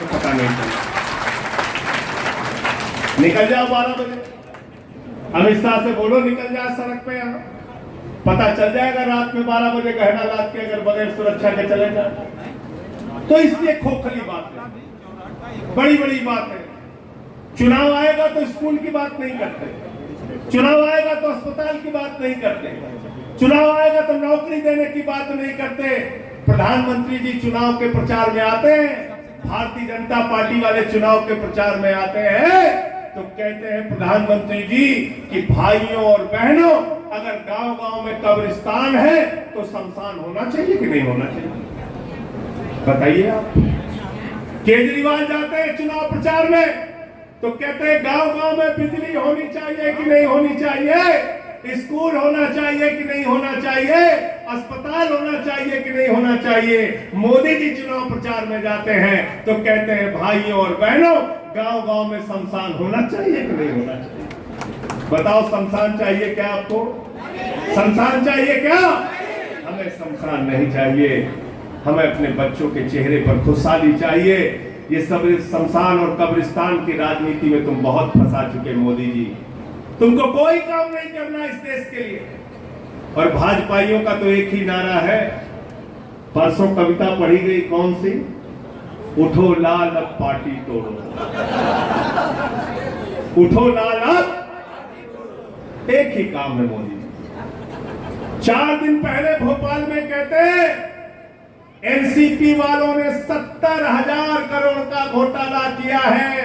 पता नहीं चला। निकल जाओ 12 बजे, अमित शाह से बोलो निकल जाए सड़क पे, यहाँ पता चल जाएगा रात में 12 बजे गहना लाद के अगर बगैर सुरक्षा के चले जाए तो। इसलिए खोखली बात है, बड़ी बड़ी बात है। चुनाव आएगा तो स्कूल की बात नहीं करते, चुनाव आएगा तो अस्पताल की बात नहीं करते, चुनाव आएगा तो नौकरी देने की बात नहीं करते। प्रधानमंत्री जी चुनाव के प्रचार में आते हैं, भारतीय जनता पार्टी वाले चुनाव के प्रचार में आते हैं तो कहते हैं प्रधानमंत्री जी कि भाइयों और बहनों, अगर गांव गांव में कब्रिस्तान है तो शमशान होना चाहिए कि नहीं होना चाहिए, बताइए आप। केजरीवाल जाते हैं चुनाव प्रचार में तो कहते हैं गांव गांव में बिजली होनी चाहिए कि नहीं होनी चाहिए, स्कूल होना चाहिए कि नहीं होना चाहिए, अस्पताल होना चाहिए कि नहीं होना चाहिए। मोदी जी चुनाव प्रचार में जाते हैं तो कहते हैं भाइयों और बहनों, गांव गांव में शमशान होना चाहिए कि नहीं होना चाहिए। बताओ, शमशान चाहिए क्या आपको? शमशान चाहिए क्या? हमें शमशान नहीं चाहिए, हमें अपने बच्चों के चेहरे पर खुशहाली चाहिए। ये सब शमशान और कब्रिस्तान की राजनीति में तुम बहुत फंसा चुके मोदी जी, तुमको कोई काम नहीं करना इस देश के लिए। और भाजपाइयों का तो एक ही नारा है, परसों कविता पढ़ी गई, कौन सी? उठो लाल अब पार्टी तोड़ो, उठो लाल अब। एक ही काम है मोदी जी। 4 दिन पहले भोपाल में कहते हैं एनसीपी वालों ने 70,000 करोड़ का घोटाला किया है,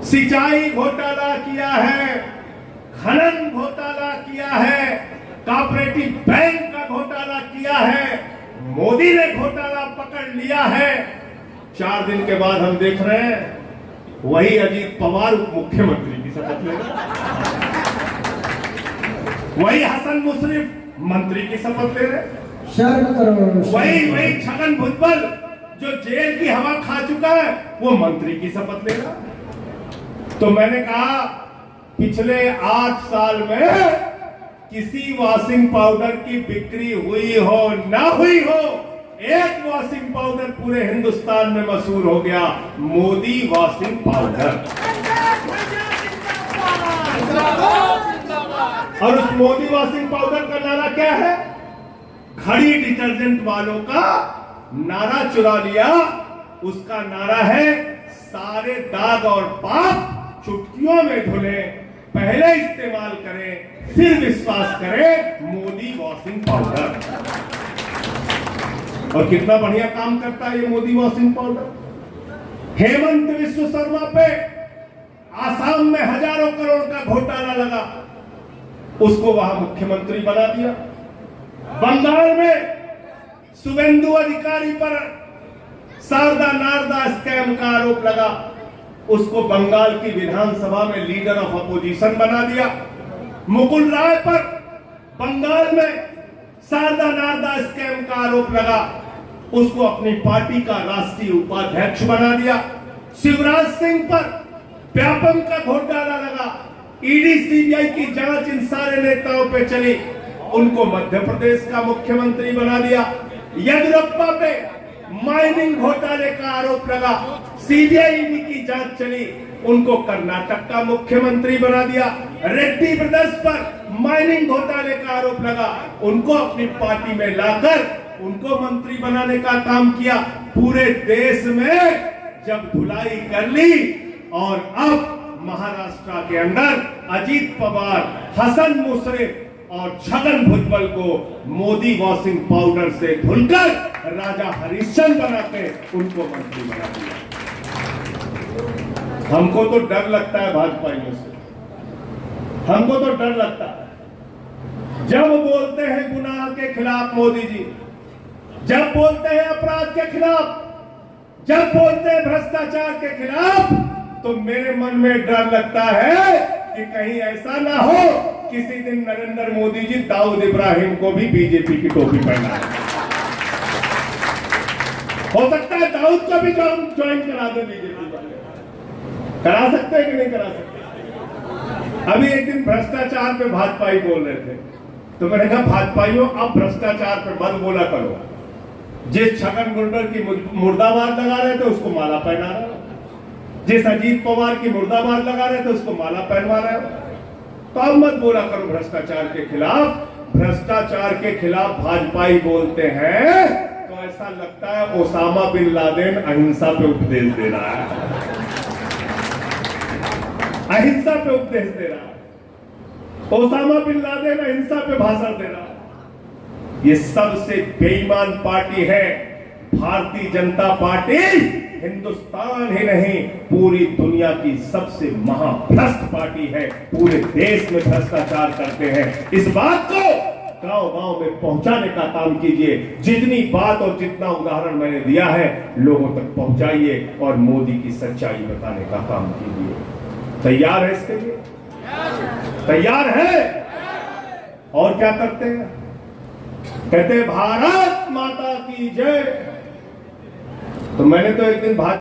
सिंचाई घोटाला किया है, खनन घोटाला किया है, कॉपरेटिव बैंक का घोटाला किया है, मोदी ने घोटाला पकड़ लिया है। 4 दिन के बाद हम देख रहे हैं वही अजीत पवार उप मुख्यमंत्री की शपथ ले रहे, वही हसन मुशर्रफ मंत्री की शपथ ले रहे, वही छगन भुजबल जो जेल की हवा खा चुका है वो मंत्री की शपथ ले रहा। तो मैंने कहा पिछले 8 साल में किसी वॉशिंग पाउडर की बिक्री हुई हो ना हुई हो, एक वॉशिंग पाउडर पूरे हिंदुस्तान में मशहूर हो गया, मोदी वॉशिंग पाउडर। और उस मोदी वॉशिंग पाउडर का नारा क्या है? खड़ी डिटर्जेंट वालों का नारा चुरा लिया, उसका नारा है सारे दाग और पाप चुटकियों में धुले, पहले इस्तेमाल करें फिर विश्वास करें, मोदी वॉशिंग पाउडर। और कितना बढ़िया काम करता है ये मोदी वॉशिंग पाउडर। हेमंत विश्व शर्मा पे आसाम में हजारों करोड़ का घोटाला लगा, उसको वहां मुख्यमंत्री बना दिया। बंगाल में शुभेंदु अधिकारी पर शारदा नारदा स्कैम का आरोप लगा, उसको बंगाल की विधानसभा में लीडर ऑफ अपोजिशन बना दिया। मुकुल राय पर बंगाल में शारदा नारदा स्कैम का आरोप लगा, उसको अपनी पार्टी का राष्ट्रीय उपाध्यक्ष बना दिया। शिवराज सिंह पर व्यापम का घोटाला लगा, ईडी सीबीआई की जांच इन सारे नेताओं पे चली, उनको मध्य प्रदेश का मुख्यमंत्री बना दिया। येदियुरप्पा पे माइनिंग घोटाले का आरोप लगा, सीबीआई ईडी की जांच चली, उनको कर्नाटक का मुख्यमंत्री बना दिया। रेड्डी ब्रदर्स पर माइनिंग घोटाले का आरोप लगा, उनको अपनी पार्टी में लाकर उनको मंत्री बनाने का काम किया। पूरे देश में जब धुलाई कर ली और अब महाराष्ट्र के अंदर अजीत पवार, हसन मुशर्रफ और छगन भुजबल को मोदी वॉशिंग पाउडर से धुलकर राजा हरिश्चंद्र बनाते उनको मंत्री बना दिया। हमको तो डर लगता है भाजपाइयों से, हमको तो डर लगता है। जब बोलते हैं गुनाह के खिलाफ मोदी जी, जब बोलते हैं अपराध के खिलाफ, जब बोलते हैं भ्रष्टाचार के खिलाफ, तो मेरे मन में डर लगता है कि कहीं ऐसा ना हो किसी दिन नरेंद्र मोदी जी दाऊद इब्राहिम को भी बीजेपी की टोपी पहना। हो सकता है दाऊद को भी ज्वाइन करा दे बीजेपी वाले, करा सकते हैं कि नहीं करा सकते? अभी एक दिन भ्रष्टाचार पे भाजपाई बोल रहे थे तो मैंने कहा भाजपाइयों अब भ्रष्टाचार पे मत बोला करो, जिस छगन भुजबल की मुर्दाबाद लगा रहे थे उसको माला पहना रहे हो, जिस अजीत पवार की मुर्दाबाद लगा रहे थे उसको माला पहनवा रहे हो। तो अब मत बोला करो भ्रष्टाचार के खिलाफ। भ्रष्टाचार के खिलाफ भाजपाई बोलते हैं तो ऐसा लगता है ओसामा बिन लादेन अहिंसा पे उपदेश दे रहा है, अहिंसा पे उपदेश दे रहा है। ओसामा बिन लादेन अहिंसा पे भाषण दे रहा है। ये सबसे बेईमान पार्टी है भारतीय जनता पार्टी। हिंदुस्तान ही नहीं पूरी दुनिया की सबसे महाभ्रष्ट पार्टी है। पूरे देश में भ्रष्टाचार करते हैं। इस बात को गांव-गांव में पहुंचाने का काम कीजिए। जितनी बात और जितना उदाहरण मैंने दिया है लोगों तक पहुंचाइए और मोदी की सच्चाई बताने का काम कीजिए। तैयार है इसके लिए? तैयार है? और क्या करते हैं? कहते भारत माता की जय। तो मैंने तो एक दिन